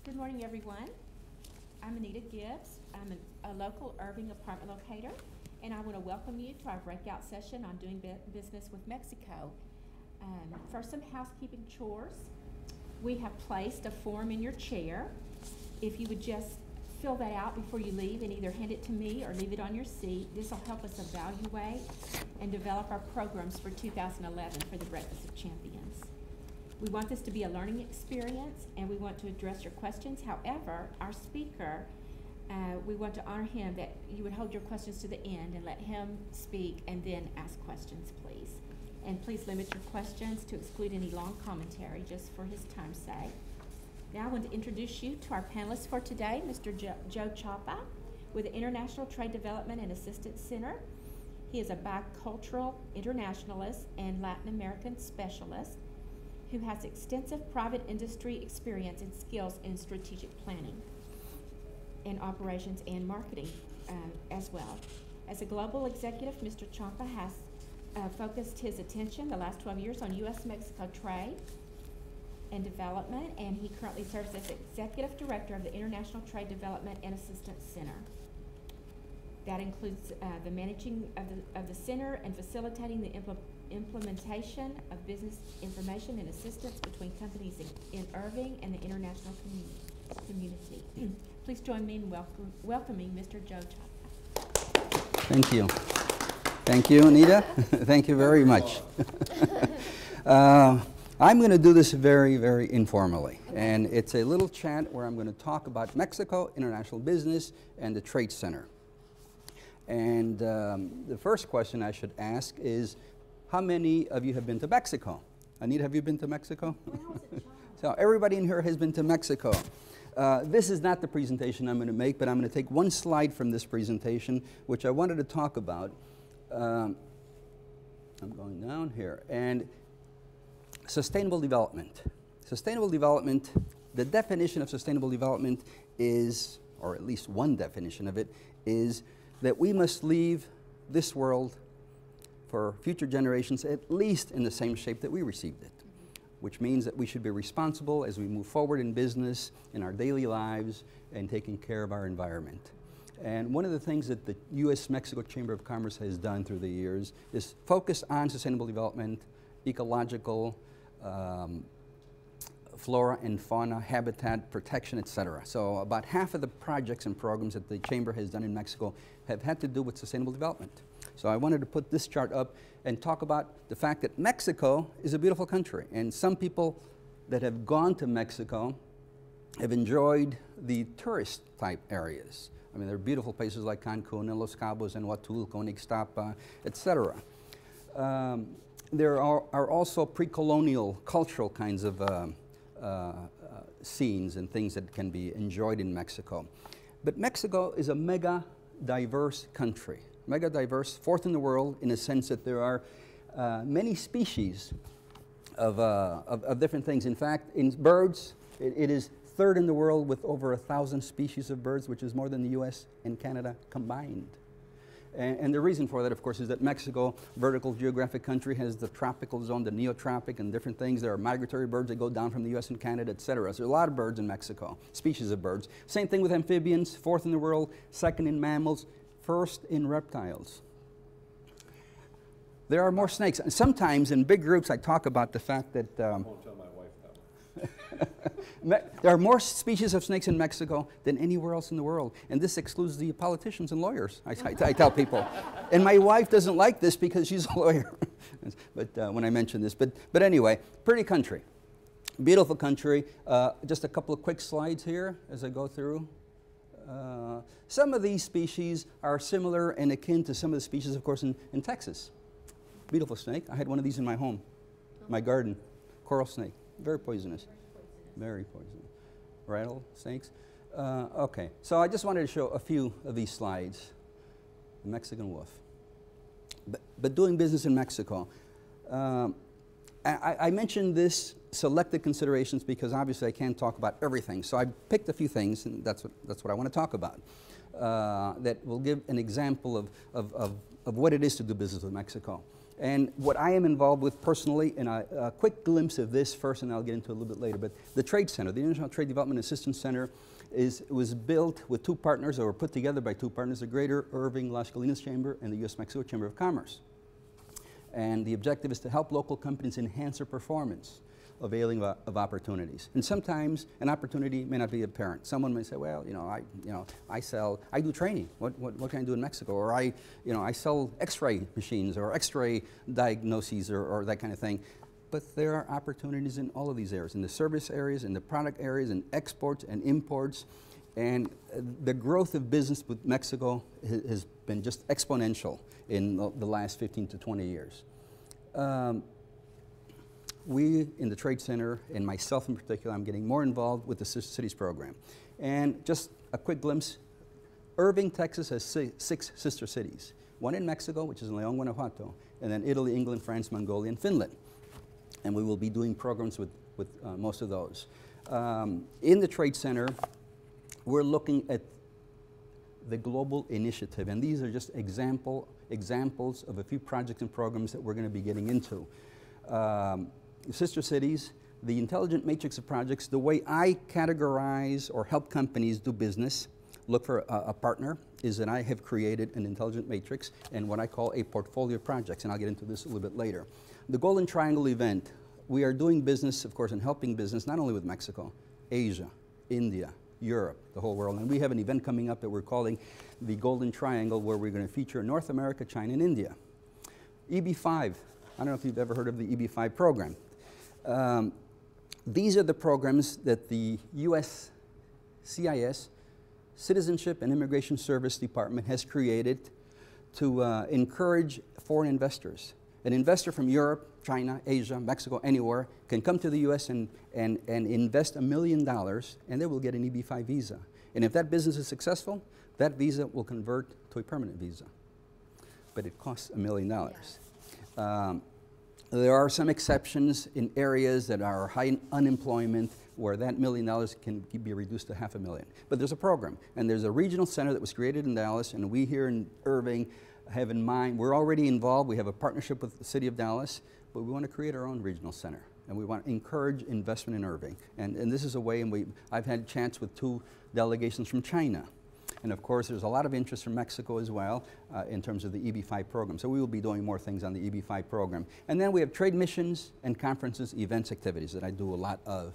Good morning, everyone. I'm Anita Gibbs. I'm a local Irving apartment locator, and I want to welcome you to our breakout session on doing business with Mexico. First, some housekeeping chores. We have placed a form in your chair. If you would just fill that out before you leave and either hand it to me or leave it on your seat, this will help us evaluate and develop our programs for 2011 for the Breakfast of Champions. We want this to be a learning experience, and we want to address your questions. However, our speaker, we want to honor him that you would hold your questions to the end and let him speak and then ask questions, please. And please limit your questions to exclude any long commentary just for his time's sake. Now I want to introduce you to our panelists for today, Mr. Joe Chapa with the International Trade Development and Assistance Center. He is a bicultural internationalist and Latin American specialist who has extensive private industry experience and skills in strategic planning and operations and marketing as well. As a global executive, Mr. Champa has focused his attention the last 12 years on U.S.-Mexico trade and development, and he currently serves as Executive Director of the International Trade Development and Assistance Center. That includes the managing of the center and facilitating the implementation of business information and assistance between companies in Irving and the international community. Please join me in welcoming Mr. Joe Chapa. Thank you. Thank you, Anita. Thank you very much. I'm going to do this very, very informally. Okay. And it's a little chat where I'm going to talk about Mexico, international business, and the Trade Center. And the first question I should ask is, how many of you have been to Mexico? Anita, have you been to Mexico? So everybody in here has been to Mexico. This is not the presentation I'm going to make, but I'm going to take one slide from this presentation, which I wanted to talk about. I'm going down here. And sustainable development. Sustainable development, the definition of sustainable development is, or at least one definition of it, is that we must leave this world for future generations at least in the same shape that we received it, which means that we should be responsible as we move forward in business, in our daily lives, and taking care of our environment. And one of the things that the U.S.-Mexico Chamber of Commerce has done through the years is focus on sustainable development, ecological, flora and fauna, habitat protection, etc. So about half of the projects and programs that the Chamber has done in Mexico have had to do with sustainable development. So I wanted to put this chart up and talk about the fact that Mexico is a beautiful country. And some people that have gone to Mexico have enjoyed the tourist type areas. I mean, there are beautiful places like Cancun and Los Cabos and Huatulco and Ixtapa, etc. There are also pre-colonial cultural kinds of scenes and things that can be enjoyed in Mexico. But Mexico is a mega diverse country. Mega diverse, fourth in the world in the sense that there are many species of different things. In fact, in birds, it is third in the world with over 1,000 species of birds, which is more than the US and Canada combined. And the reason for that, of course, is that Mexico, vertical geographic country, has the tropical zone, the neotropic, and different things. There are migratory birds that go down from the US and Canada, etc. So there are a lot of birds in Mexico, species of birds. Same thing with amphibians, fourth in the world, second in mammals, first in reptiles. There are more snakes. And sometimes in big groups I talk about the fact that I won't tell my wife that one. there are more species of snakes in Mexico than anywhere else in the world. And this excludes the politicians and lawyers, I tell people. And my wife doesn't like this because she's a lawyer. But when I mention this. But anyway, pretty country. Beautiful country. Just a couple of quick slides here as I go through. Some of these species are similar and akin to some of the species, of course, in Texas. Beautiful snake. I had one of these in my home, my garden. Coral snake. Very poisonous. Very poisonous. Rattlesnakes. Okay, so I just wanted to show a few of these slides. The Mexican wolf. But doing business in Mexico. I mentioned this selected considerations because obviously I can't talk about everything. So I picked a few things, and that's what I want to talk about. that will give an example of what it is to do business with Mexico. And what I am involved with personally, and a quick glimpse of this first, and I'll get into it a little bit later, but the Trade Center, the International Trade Development Assistance Center, was built with two partners, or put together by two partners, the Greater Irving Las Colinas Chamber and the U.S.-Mexico Chamber of Commerce. And the objective is to help local companies enhance their performance, availing of opportunities. And sometimes an opportunity may not be apparent. Someone may say, well, I do training. What can I do in Mexico? Or I sell X-ray machines or X-ray diagnoses or that kind of thing. But there are opportunities in all of these areas, in the service areas, in the product areas, in exports and imports. And the growth of business with Mexico has been just exponential in the last 15 to 20 years. We in the Trade Center, and myself in particular, I'm getting more involved with the Sister Cities program. And just a quick glimpse, Irving, Texas has 6 sister cities. One in Mexico, which is in León, Guanajuato, and then Italy, England, France, Mongolia, and Finland. And we will be doing programs with most of those. In the Trade Center, we're looking at the global initiative, and these are just examples of a few projects and programs that we're going to be getting into. Sister Cities, the intelligent matrix of projects, the way I categorize or help companies do business, look for a partner, is that I have created an intelligent matrix and what I call a portfolio of projects, and I'll get into this a little bit later. The Golden Triangle event, we are doing business, of course, and helping business not only with Mexico, Asia, India, Europe, the whole world. And we have an event coming up that we're calling the Golden Triangle, where we're going to feature North America, China, and India. EB5, I don't know if you've ever heard of the EB5 program. These are the programs that the U.S. CIS, Citizenship and Immigration Service Department, has created to encourage foreign investors. An investor from Europe, China, Asia, Mexico, anywhere, can come to the U.S. and invest $1 million, and they will get an EB5 visa. And if that business is successful, that visa will convert to a permanent visa. But it costs $1 million. Yeah. There are some exceptions in areas that are high unemployment, where that $1 million can be reduced to $500,000. But there's a program, and there's a regional center that was created in Dallas, and we here in Irving have in mind, we're already involved, we have a partnership with the city of Dallas, but we want to create our own regional center, and we want to encourage investment in Irving. And this is a way, and I've had a chance with 2 delegations from China. And of course, there's a lot of interest from Mexico as well in terms of the EB5 program. So we will be doing more things on the EB5 program. And then we have trade missions and conferences, events, activities that I do a lot of.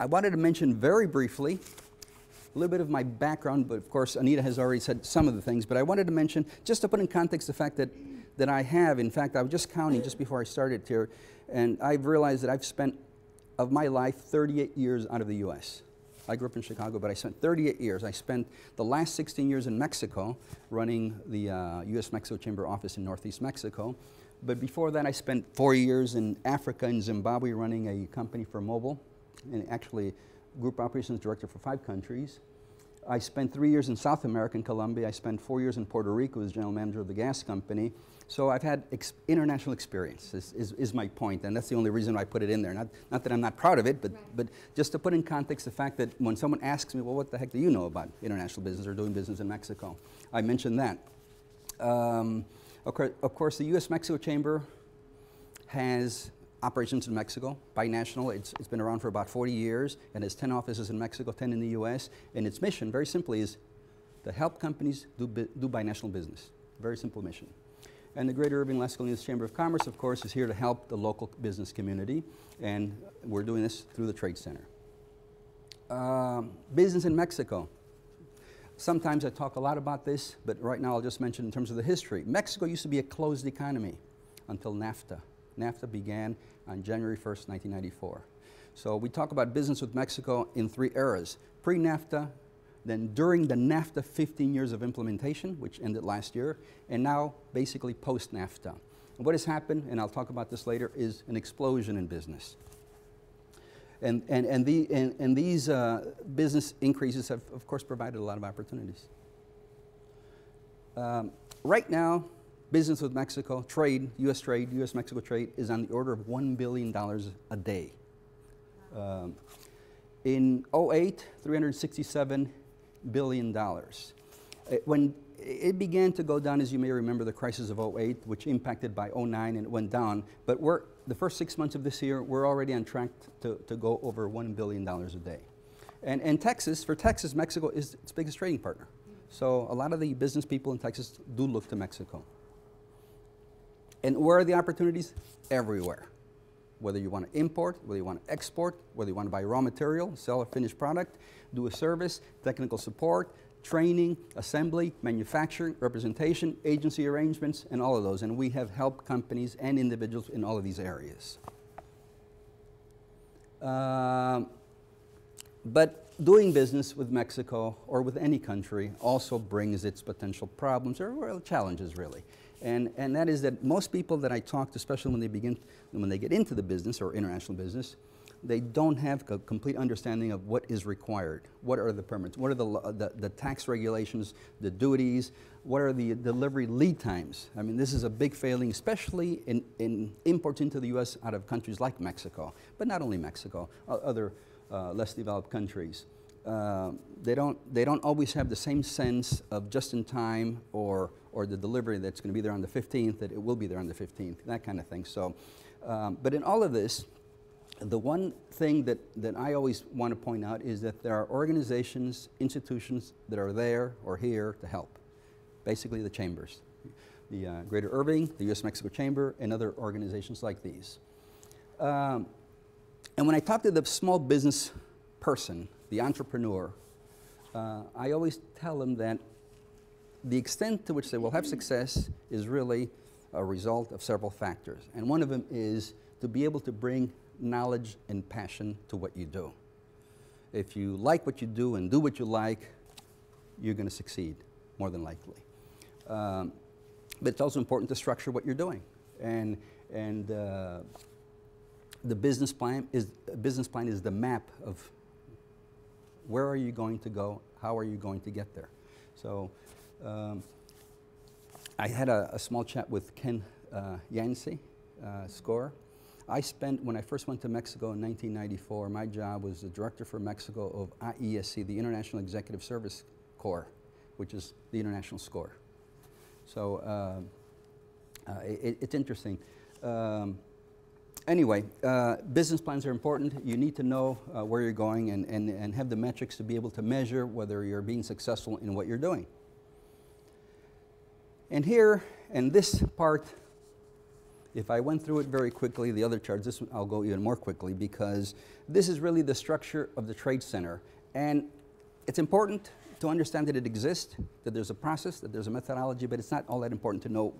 I wanted to mention very briefly a little bit of my background, but of course, Anita has already said some of the things. But I wanted to mention, just to put in context the fact that I have, in fact, I was just counting just before I started here, and I've realized that I've spent, of my life, 38 years out of the U.S. I grew up in Chicago, but I spent 38 years. I spent the last 16 years in Mexico running the U.S.-Mexico Chamber office in Northeast Mexico. But before that, I spent 4 years in Africa, in Zimbabwe, running a company for mobile, and actually group operations director for 5 countries. I spent 3 years in South America, in Colombia. I spent 4 years in Puerto Rico as general manager of the gas company. So I've had international experience, is my point, and that's the only reason I put it in there. Not that I'm not proud of it, but just to put in context the fact that when someone asks me, well, what the heck do you know about international business or doing business in Mexico? I mentioned that. Of course, the U.S.-Mexico Chamber has operations in Mexico, binational. It's been around for about 40 years and has 10 offices in Mexico, 10 in the U.S. And its mission, very simply, is to help companies do binational business. Very simple mission. And the Greater Irving Las Colinas Chamber of Commerce, of course, is here to help the local business community, and we're doing this through the Trade Center. Business in Mexico. Sometimes I talk a lot about this, but right now I'll just mention in terms of the history. Mexico used to be a closed economy until NAFTA. NAFTA began on January 1st, 1994. So we talk about business with Mexico in 3 eras. Pre-NAFTA, then during the NAFTA 15 years of implementation, which ended last year, and now basically post-NAFTA. And what has happened, and I'll talk about this later, is an explosion in business. And these business increases have, of course, provided a lot of opportunities. Right now, business with Mexico, trade, U.S.-Mexico trade, is on the order of $1 billion a day. In 2008, 367 billion. When it began to go down, as you may remember, the crisis of '08, which impacted by '09 and it went down, but the first 6 months of this year, we're already on track to go over $1 billion a day. And for Texas, Mexico is its biggest trading partner. So a lot of the business people in Texas do look to Mexico. And where are the opportunities? Everywhere. Whether you want to import, whether you want to export, whether you want to buy raw material, sell a finished product, do a service, technical support, training, assembly, manufacturing, representation, agency arrangements, and all of those. And we have helped companies and individuals in all of these areas. But doing business with Mexico or with any country also brings its potential problems or challenges, really. And that is that most people that I talk to, especially when they get into the business or international business, they don't have a complete understanding of what is required. What are the permits? What are the tax regulations, the duties? What are the delivery lead times? I mean, this is a big failing, especially in imports into the U.S. out of countries like Mexico, but not only Mexico, other less developed countries. They don't always have the same sense of just in time or the delivery that's going to be there on the 15th, that it will be there on the 15th, that kind of thing. So, but in all of this, the one thing that I always want to point out is that there are organizations, institutions that are there or here to help. Basically the chambers. The Greater Irving, the U.S.-Mexico Chamber, and other organizations like these. And when I talk to the small business person, the entrepreneur, I always tell them that the extent to which they will have success is really a result of several factors. And one of them is to be able to bring knowledge and passion to what you do. If you like what you do and do what you like, you're going to succeed, more than likely. But it's also important to structure what you're doing. And the business plan is the map of where are you going to go, how are you going to get there. So I had a small chat with Ken Yancey, SCORE. When I first went to Mexico in 1994, my job was the director for Mexico of IESC, the International Executive Service Corps, which is the international SCORE. So it's interesting. Anyway, business plans are important. You need to know where you're going and have the metrics to be able to measure whether you're being successful in what you're doing. And here, and this part, if I went through it very quickly, the other charts, this one I'll go even more quickly because this is really the structure of the Trade Center. And it's important to understand that it exists, that there's a process, that there's a methodology, but it's not all that important to know